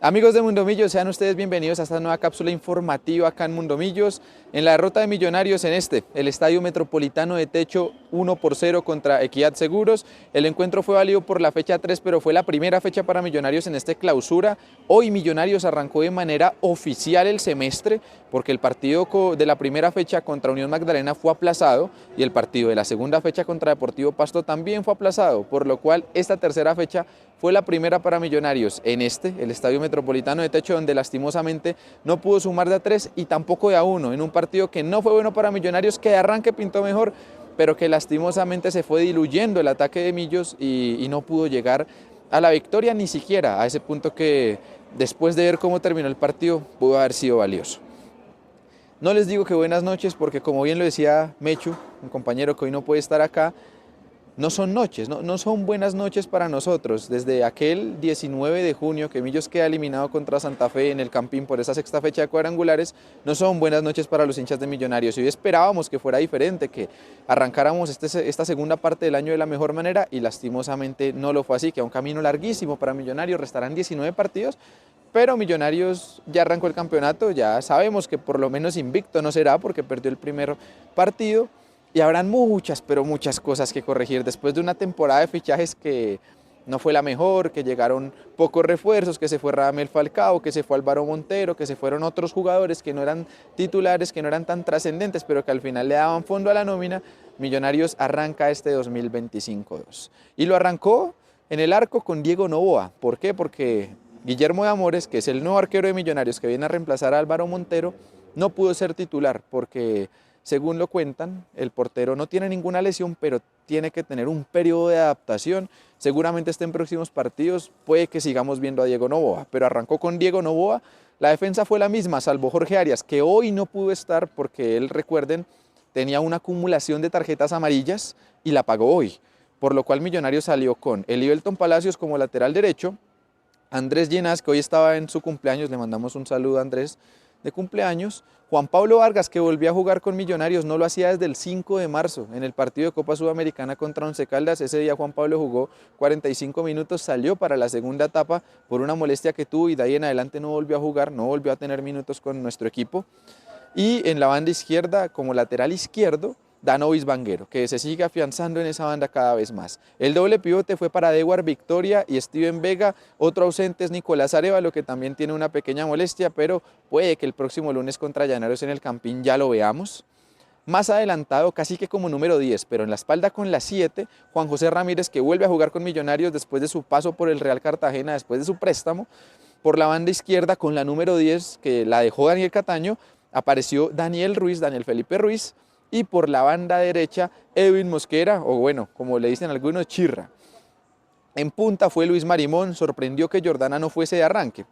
Amigos de Mundomillos, sean ustedes bienvenidos a esta nueva cápsula informativa acá en Mundomillos. En la derrota de Millonarios el Estadio Metropolitano de Techo 1-0 contra Equidad Seguros. El encuentro fue válido por la fecha 3, pero fue la primera fecha para Millonarios en este clausura. Hoy Millonarios arrancó de manera oficial el semestre porque el partido de la primera fecha contra Unión Magdalena fue aplazado y el partido de la segunda fecha contra Deportivo Pasto también fue aplazado, por lo cual esta tercera fecha fue la primera para Millonarios en el Estadio Metropolitano de Techo, donde lastimosamente no pudo sumar de a 3 y tampoco de a 1, en un partido que no fue bueno para Millonarios, que de arranque pintó mejor, pero que lastimosamente se fue diluyendo el ataque de Millos y no pudo llegar a la victoria, ni siquiera a ese punto que después de ver cómo terminó el partido pudo haber sido valioso. No les digo que buenas noches porque, como bien lo decía Mechu, un compañero que hoy no puede estar acá, no son noches, no son buenas noches para nosotros. Desde aquel 19 de junio que Millos queda eliminado contra Santa Fe en el Campín por esa sexta fecha de cuadrangulares, no son buenas noches para los hinchas de Millonarios. Y hoy esperábamos que fuera diferente, que arrancáramos esta segunda parte del año de la mejor manera y lastimosamente no lo fue así, que a un camino larguísimo para Millonarios, restarán 19 partidos, pero Millonarios ya arrancó el campeonato, ya sabemos que por lo menos invicto no será porque perdió el primer partido. Y habrán muchas, pero muchas cosas que corregir después de una temporada de fichajes que no fue la mejor, que llegaron pocos refuerzos, que se fue Radamel Falcao, que se fue Álvaro Montero, que se fueron otros jugadores que no eran titulares, que no eran tan trascendentes, pero que al final le daban fondo a la nómina. Millonarios arranca este 2025-2. Y lo arrancó en el arco con Diego Noboa. ¿Por qué? Porque Guillermo de Amores, que es el nuevo arquero de Millonarios que viene a reemplazar a Álvaro Montero, no pudo ser titular porque, según lo cuentan, el portero no tiene ninguna lesión, pero tiene que tener un periodo de adaptación. Seguramente en próximos partidos puede que sigamos viendo a Diego Noboa, pero arrancó con Diego Noboa. La defensa fue la misma, salvo Jorge Arias, que hoy no pudo estar porque él, recuerden, tenía una acumulación de tarjetas amarillas y la pagó hoy, por lo cual Millonarios salió con Elivelton Palacios como lateral derecho, Andrés Llenas, que hoy estaba en su cumpleaños, le mandamos un saludo a Andrés de cumpleaños, Juan Pablo Vargas, que volvió a jugar con Millonarios, no lo hacía desde el 5 de marzo en el partido de Copa Sudamericana contra Once Caldas. Ese día Juan Pablo jugó 45 minutos, salió para la segunda etapa por una molestia que tuvo y de ahí en adelante no volvió a jugar, no volvió a tener minutos con nuestro equipo. Y en la banda izquierda, como lateral izquierdo, Danovis Vanguero, que se sigue afianzando en esa banda cada vez más. El doble pivote fue para Dewar Victoria y Steven Vega. Otro ausente es Nicolás Arévalo, que también tiene una pequeña molestia, pero puede que el próximo lunes contra Llaneros en el Campín ya lo veamos. Más adelantado, casi que como número 10, pero en la espalda con la 7, Juan José Ramírez, que vuelve a jugar con Millonarios después de su paso por el Real Cartagena, después de su préstamo. Por la banda izquierda con la número 10, que la dejó Daniel Cataño, apareció Daniel Felipe Ruiz, y por la banda derecha Edwin Mosquera, o bueno, como le dicen algunos, Chirra. En punta fue Luis Marimón, sorprendió que Jordana no fuese de arranque.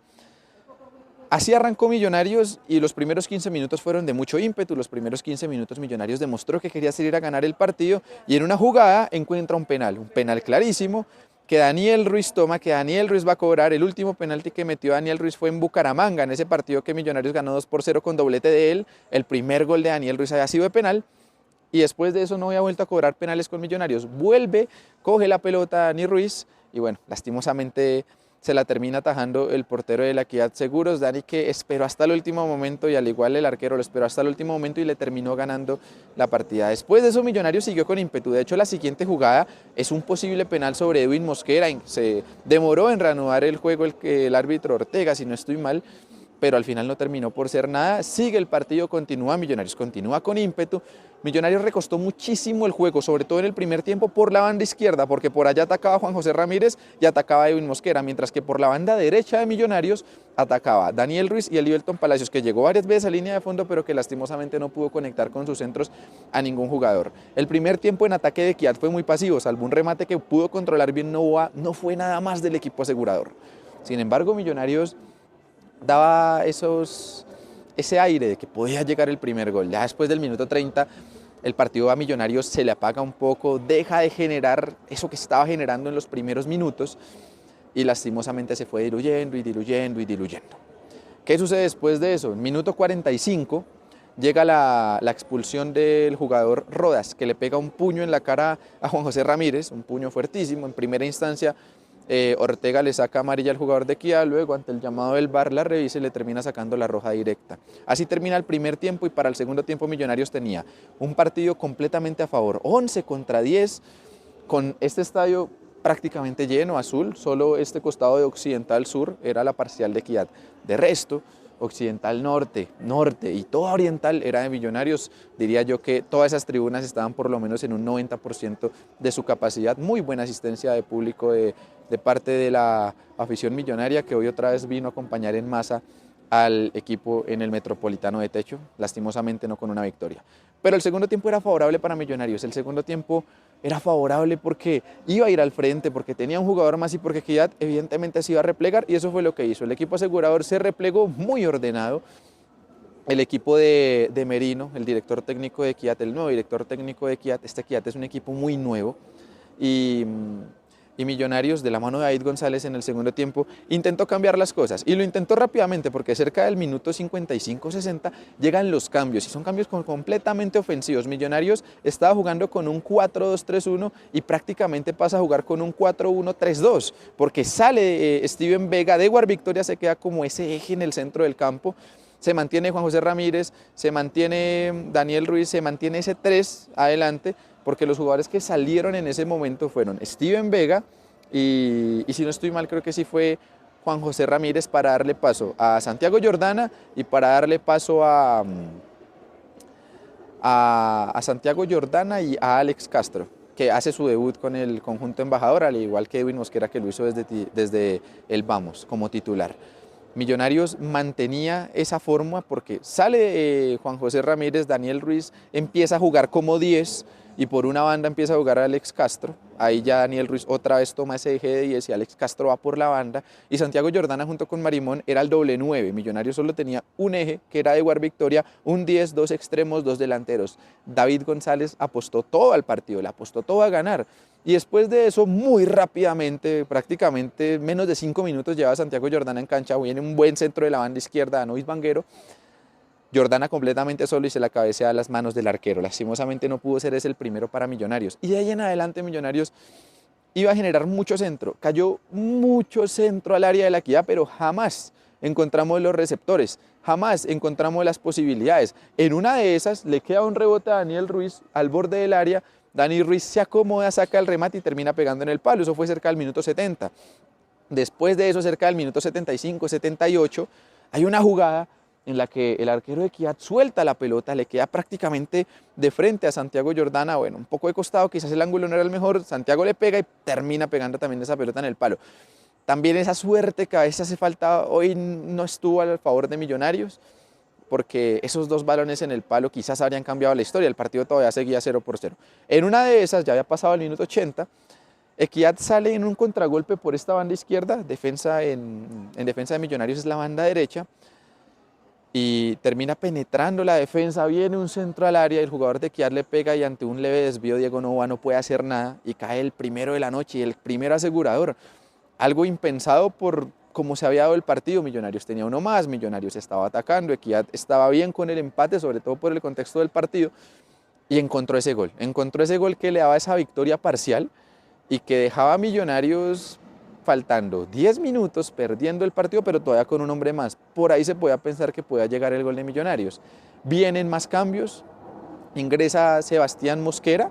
Así arrancó Millonarios y los primeros 15 minutos fueron de mucho ímpetu. Los primeros 15 minutos Millonarios demostró que quería salir a ganar el partido y en una jugada encuentra un penal clarísimo que Daniel Ruiz toma, que Daniel Ruiz va a cobrar. El último penalti que metió Daniel Ruiz fue en Bucaramanga, en ese partido que Millonarios ganó 2-0 con doblete de él. El primer gol de Daniel Ruiz había sido de penal y después de eso no había vuelto a cobrar penales con Millonarios. Vuelve, coge la pelota Dani Ruiz y bueno, lastimosamente se la termina atajando el portero de la Equidad Seguros, Dani, que esperó hasta el último momento y al igual el arquero lo esperó hasta el último momento y le terminó ganando la partida. Después de eso Millonarios siguió con ímpetu. De hecho, la siguiente jugada es un posible penal sobre Edwin Mosquera. Se demoró en reanudar el juego el árbitro Ortega, si no estoy mal, pero al final no terminó por ser nada. Sigue el partido, continúa, Millonarios continúa con ímpetu. Millonarios recostó muchísimo el juego, sobre todo en el primer tiempo por la banda izquierda, porque por allá atacaba Juan José Ramírez y atacaba Edwin Mosquera, mientras que por la banda derecha de Millonarios atacaba Daniel Ruiz y Elivelton Palacios, que llegó varias veces a línea de fondo, pero que lastimosamente no pudo conectar con sus centros a ningún jugador. El primer tiempo en ataque de Equidad fue muy pasivo, salvo un remate que pudo controlar bien Noboa, no fue nada más del equipo asegurador. Sin embargo, Millonarios daba ese aire de que podía llegar el primer gol. Ya después del minuto 30, el partido a Millonarios se le apaga un poco, deja de generar eso que estaba generando en los primeros minutos y lastimosamente se fue diluyendo y diluyendo y diluyendo. ¿Qué sucede después de eso? En minuto 45 llega la expulsión del jugador Rodas, que le pega un puño en la cara a Juan José Ramírez, un puño fuertísimo. En primera instancia Ortega le saca amarilla al jugador de Equidad, luego ante el llamado del VAR la revisa y le termina sacando la roja directa. Así termina el primer tiempo y para el segundo tiempo Millonarios tenía un partido completamente a favor, 11-10, con este estadio prácticamente lleno, azul, solo este costado de Occidental Sur era la parcial de Equidad. De resto, Occidental Norte, Norte y toda Oriental era de Millonarios. Diría yo que todas esas tribunas estaban por lo menos en un 90% de su capacidad. Muy buena asistencia de público de parte de la afición millonaria, que hoy otra vez vino a acompañar en masa al equipo en el Metropolitano de Techo, lastimosamente no con una victoria. Pero el segundo tiempo era favorable para Millonarios, el segundo tiempo era favorable porque iba a ir al frente, porque tenía un jugador más y porque Equidad evidentemente se iba a replegar, y eso fue lo que hizo. El equipo asegurador se replegó muy ordenado. El equipo de Merino, el director técnico de Equidad, el nuevo director técnico de Equidad, este Equidad es un equipo muy nuevo, y Millonarios, de la mano de David González en el segundo tiempo, intentó cambiar las cosas y lo intentó rápidamente, porque cerca del minuto 55-60 llegan los cambios y son cambios completamente ofensivos. Millonarios estaba jugando con un 4-2-3-1 y prácticamente pasa a jugar con un 4-1-3-2, porque sale Steven Vega, de War Victoria se queda como ese eje en el centro del campo. Se mantiene Juan José Ramírez, se mantiene Daniel Ruiz, se mantiene ese 3 adelante, porque los jugadores que salieron en ese momento fueron Steven Vega y si no estoy mal creo que sí fue Juan José Ramírez, para darle paso a Santiago Jordana y para darle paso a Santiago Jordana y a Alex Castro, que hace su debut con el conjunto embajador, al igual que Edwin Mosquera, que lo hizo desde el Vamos como titular. Millonarios mantenía esa forma porque sale Juan José Ramírez, Daniel Ruiz empieza a jugar como 10 y por una banda empieza a jugar a Alex Castro. Ahí ya Daniel Ruiz otra vez toma ese eje de 10 y Alex Castro va por la banda. Y Santiago Jordana junto con Marimón era el doble 9. Millonarios solo tenía un eje, que era de War Victoria, un 10, dos extremos, dos delanteros. David González apostó todo al partido, le apostó todo a ganar. Y después de eso, muy rápidamente, prácticamente menos de 5 minutos, lleva Santiago Jordana en cancha, viene un buen centro de la banda izquierda, Anois Vanguero. Jordana completamente solo y se la cabecea a las manos del arquero. Lastimosamente no pudo ser ese el primero para Millonarios. Y de ahí en adelante Millonarios iba a generar mucho centro. Cayó mucho centro al área de la Equidad, pero jamás encontramos los receptores, jamás encontramos las posibilidades. En una de esas le queda un rebote a Daniel Ruiz al borde del área. Dani Ruiz se acomoda, saca el remate y termina pegando en el palo. Eso fue cerca del minuto 70. Después de eso, cerca del minuto 75, 78, hay una jugada en la que el arquero de Equidad suelta la pelota, le queda prácticamente de frente a Santiago Jordana, bueno, un poco de costado, quizás el ángulo no era el mejor, Santiago le pega y termina pegando también esa pelota en el palo. También esa suerte que a veces hace falta, hoy no estuvo a favor de Millonarios, porque esos dos balones en el palo quizás habrían cambiado la historia, el partido todavía seguía 0-0. En una de esas, ya había pasado el minuto 80, Equidad sale en un contragolpe por esta banda izquierda, en defensa de Millonarios es la banda derecha, y termina penetrando la defensa, viene un centro al área, el jugador de Equidad le pega y ante un leve desvío Diego Nova no puede hacer nada y cae el primero de la noche y el primer asegurador. Algo impensado por cómo se había dado el partido. Millonarios tenía uno más, Millonarios estaba atacando, Equidad estaba bien con el empate, sobre todo por el contexto del partido, y encontró ese gol que le daba esa victoria parcial y que dejaba a Millonarios faltando 10 minutos, perdiendo el partido, pero todavía con un hombre más. Por ahí se podía pensar que podía llegar el gol de Millonarios. Vienen más cambios, ingresa Sebastián Mosquera,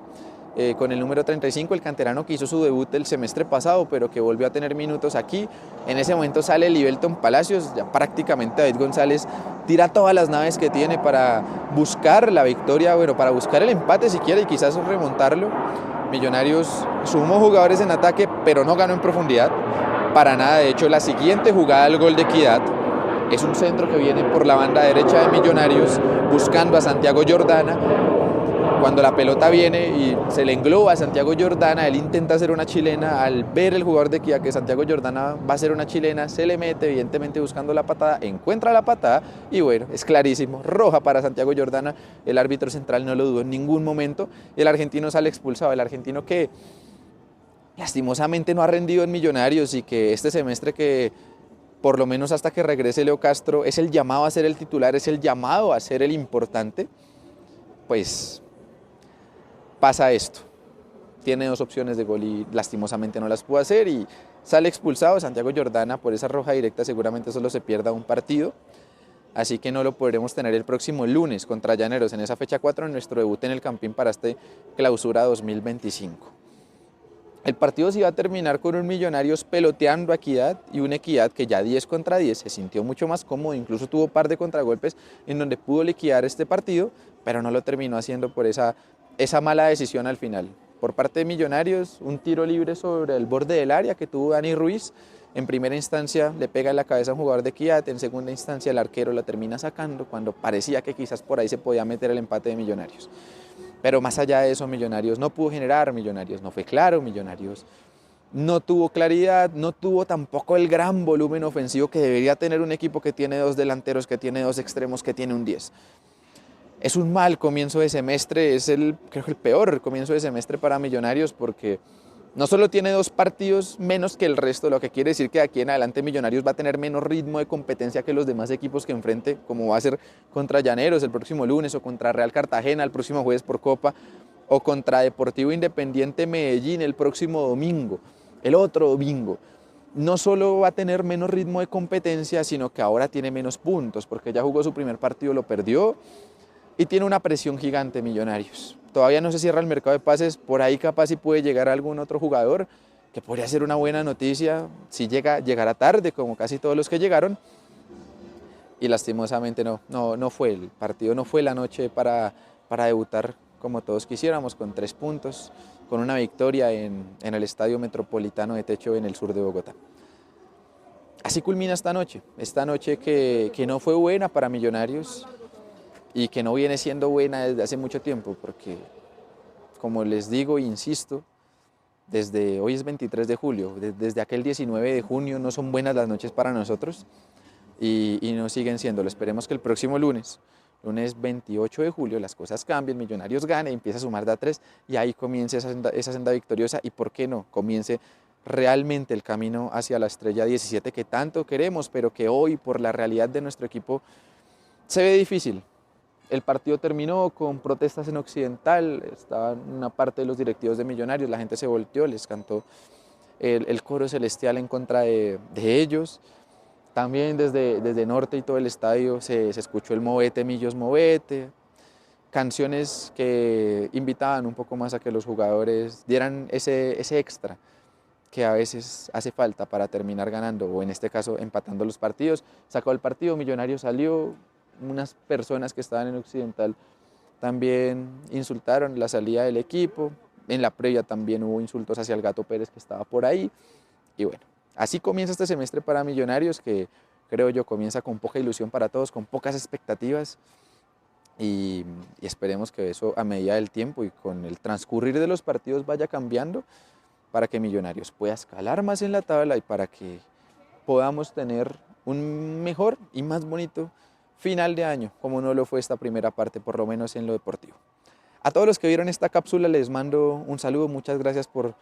con el número 35, el canterano que hizo su debut el semestre pasado, pero que volvió a tener minutos aquí. En ese momento sale Libelton Palacios, ya prácticamente David González tira todas las naves que tiene para buscar la victoria, bueno, para buscar el empate si quiere y quizás remontarlo. Millonarios sumó jugadores en ataque, pero no ganó en profundidad, para nada. De hecho, la siguiente jugada al gol de Equidad es un centro que viene por la banda derecha de Millonarios, buscando a Santiago Jordana. Cuando la pelota viene y se le engloba a Santiago Jordana, él intenta hacer una chilena. Al ver el jugador de Equidad que Santiago Jordana va a hacer una chilena, se le mete, evidentemente buscando la patada, encuentra la patada y bueno, es clarísimo, roja para Santiago Jordana. El árbitro central no lo dudó en ningún momento y el argentino sale expulsado. El argentino que lastimosamente no ha rendido en Millonarios y que este semestre, que por lo menos hasta que regrese Leo Castro, es el llamado a ser el titular, es el llamado a ser el importante, pues pasa esto. Tiene dos opciones de gol y lastimosamente no las pudo hacer, y sale expulsado. Santiago Jordana por esa roja directa seguramente solo se pierda un partido, así que no lo podremos tener el próximo lunes contra Llaneros en esa fecha 4 en nuestro debut en el Campín para este clausura 2025. El partido se iba a terminar con un Millonarios peloteando a Equidad y una Equidad que ya 10 contra 10 se sintió mucho más cómodo, incluso tuvo un par de contragolpes en donde pudo liquidar este partido, pero no lo terminó haciendo por esa mala decisión al final. Por parte de Millonarios, un tiro libre sobre el borde del área que tuvo Dani Ruiz. En primera instancia le pega en la cabeza a un jugador de Equidad, en segunda instancia el arquero la termina sacando cuando parecía que quizás por ahí se podía meter el empate de Millonarios. Pero más allá de eso, Millonarios no pudo generar, Millonarios no fue claro, Millonarios no tuvo claridad, no tuvo tampoco el gran volumen ofensivo que debería tener un equipo que tiene dos delanteros, que tiene dos extremos, que tiene un 10. Es un mal comienzo de semestre, creo que el peor comienzo de semestre para Millonarios porque no solo tiene 2 partidos menos que el resto, lo que quiere decir que de aquí en adelante Millonarios va a tener menos ritmo de competencia que los demás equipos que enfrente, como va a ser contra Llaneros el próximo lunes o contra Real Cartagena el próximo jueves por Copa o contra Deportivo Independiente Medellín el próximo domingo, el otro domingo. No solo va a tener menos ritmo de competencia, sino que ahora tiene menos puntos, porque ya jugó su primer partido, lo perdió, y tiene una presión gigante Millonarios. Todavía no se cierra el mercado de pases, por ahí capaz si puede llegar algún otro jugador, que podría ser una buena noticia, si llegará tarde como casi todos los que llegaron, y lastimosamente no fue el partido, no fue la noche para debutar como todos quisiéramos, con 3 puntos, con una victoria en el Estadio Metropolitano de Techo en el sur de Bogotá. Así culmina esta noche que no fue buena para Millonarios, y que no viene siendo buena desde hace mucho tiempo, porque como les digo e insisto, desde hoy es 23 de julio, desde aquel 19 de junio no son buenas las noches para nosotros y no siguen siéndolo. Esperemos que el próximo lunes 28 de julio, las cosas cambien, Millonarios gane, empieza a sumar de a 3 y ahí comience esa senda victoriosa y por qué no, comience realmente el camino hacia la estrella 17 que tanto queremos, pero que hoy por la realidad de nuestro equipo se ve difícil. El partido terminó con protestas en Occidental, estaban una parte de los directivos de Millonarios, la gente se volteó, les cantó el coro celestial en contra de ellos. También desde Norte y todo el estadio se escuchó el Movete, Millos Movete, canciones que invitaban un poco más a que los jugadores dieran ese extra que a veces hace falta para terminar ganando, o en este caso empatando los partidos. Sacó el partido, Millonarios salió, unas personas que estaban en Occidental también insultaron la salida del equipo, en la previa también hubo insultos hacia el Gato Pérez que estaba por ahí, y bueno, así comienza este semestre para Millonarios, que creo yo comienza con poca ilusión para todos, con pocas expectativas, y esperemos que eso a medida del tiempo y con el transcurrir de los partidos vaya cambiando para que Millonarios pueda escalar más en la tabla y para que podamos tener un mejor y más bonito final de año, como no lo fue esta primera parte, por lo menos en lo deportivo. A todos los que vieron esta cápsula les mando un saludo, muchas gracias por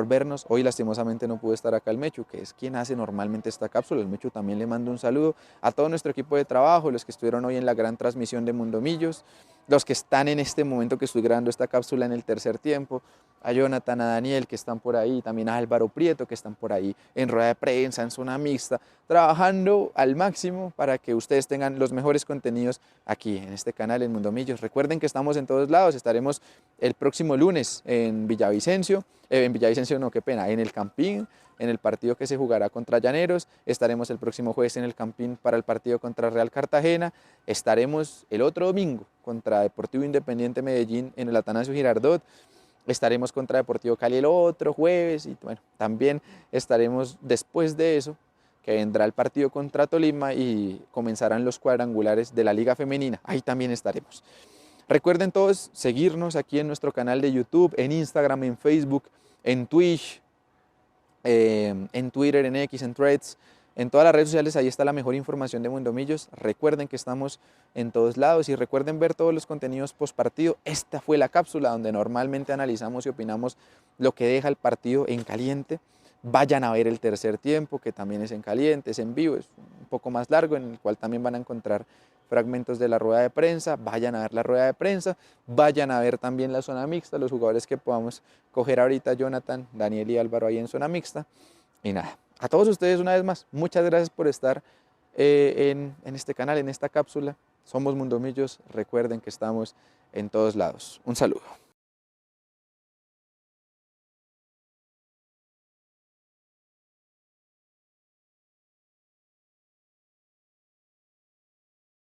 vernos. Hoy lastimosamente no pudo estar acá el Mechu, que es quien hace normalmente esta cápsula. El Mechu también le mando un saludo a todo nuestro equipo de trabajo, los que estuvieron hoy en la gran transmisión de Mundomillos, los que están en este momento que estoy grabando esta cápsula en el tercer tiempo, a Jonathan, a Daniel que están por ahí, también a Álvaro Prieto que están por ahí en rueda de prensa, en zona mixta, trabajando al máximo para que ustedes tengan los mejores contenidos aquí en este canal en Mundomillos. Recuerden que estamos en todos lados, estaremos el próximo lunes en Villavicencio, no, qué pena, en el Campín, en el partido que se jugará contra Llaneros, estaremos el próximo jueves en el Campín para el partido contra Real Cartagena, estaremos el otro domingo contra Deportivo Independiente Medellín en el Atanasio Girardot, estaremos contra Deportivo Cali el otro jueves y bueno, también estaremos después de eso, que vendrá el partido contra Tolima y comenzarán los cuadrangulares de la Liga Femenina, ahí también estaremos. Recuerden todos seguirnos aquí en nuestro canal de YouTube, en Instagram, en Facebook, en Twitch, en Twitter, en X, en Threads, en todas las redes sociales, ahí está la mejor información de Mundomillos. Recuerden que estamos en todos lados y recuerden ver todos los contenidos post partido. Esta fue la cápsula donde normalmente analizamos y opinamos lo que deja el partido en caliente. Vayan a ver el tercer tiempo, que también es en caliente, es en vivo, es un poco más largo, en el cual también van a encontrar fragmentos de la rueda de prensa. Vayan a ver la rueda de prensa, vayan a ver también la zona mixta, los jugadores que podamos coger ahorita, Jonathan, Daniel y Álvaro ahí en zona mixta. Y nada, a todos ustedes una vez más, muchas gracias por estar en este canal, en esta cápsula. Somos Mundomillos, recuerden que estamos en todos lados. Un saludo.